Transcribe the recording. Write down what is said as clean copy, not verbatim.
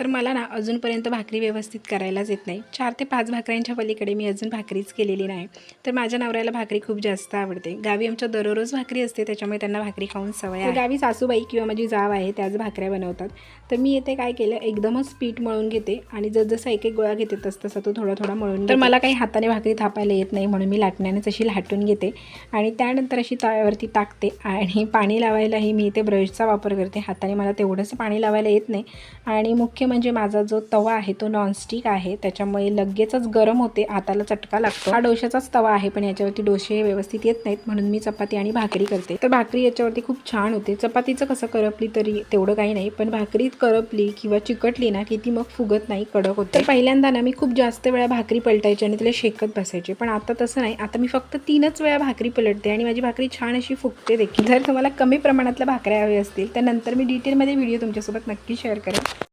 तर मला ना अजूनपर्यंत भाकरी व्यवस्थित करायलाच येत नाही. 4 ते 5 भाकऱ्यांच्या पलीकडे मी अजून भाकरीच केलेली नाही. तर माझ्या नवऱ्याला भाकरी खूप जास्त आवडते. गावी आमच्या दररोज भाकरी असते, त्याच्यामुळे त्यांना भाकरी खाऊन सवय आहे. गावी सासूबाई किंवा माझी जाव आहे त्याच भाकऱ्या बनवतात. तर मी येथे काय केलं, एकदमच पीठ मळून घेते आणि जसं एक एक गोळा घेते तसं तो थोडा थोडा मळून घेते. तर मला काही हाताने भाकरी थापायला येत नाही, म्हणून मी लाटण्यानेच अशी लाटून घेते आणि त्यानंतर अशी तव्यावरती टाकते. आणि पाणी लावायलाही मी इथे ब्रशचा वापर करते. हाताने मला तेवढंच पाणी लावायला येत नाही. आणि मुख्य म्हणजे माझा जो तवा आहे तो नॉनस्टिक आहे, त्याच्यामुळे लगेचच गरम होते, हाताला चटका लागतो. हा डोशाचाच तवा आहे, पण याच्यावरती डोसे व्यवस्थित येत नाहीत, म्हणून मी चपाती आणि भाकरी करते. तर भाकरी याच्यावरती खूप छान होते. चपातीचं कसं करपली तरी तेवढं काही नाही, पण भाकरीत करपली किंवा चिकटली ना की ती मग फुगत नाही, कडक होते. तर पहिल्यांदा ना मी खूप जास्त वेळा भाकरी पलटायची आणि तिला शेकत बसायचे, पण आता तसं नाही. आता मी फक्त 3च वेळा भाकरी पलटते आणि माझी भाकरी छान अशी फुगते देखील. जर तुम्हाला कमी प्रमाणातल्या भाकऱ्या हव्या असतील तर नंतर मी डिटेलमध्ये व्हिडिओ तुमच्यासोबत नक्की शेअर करेन.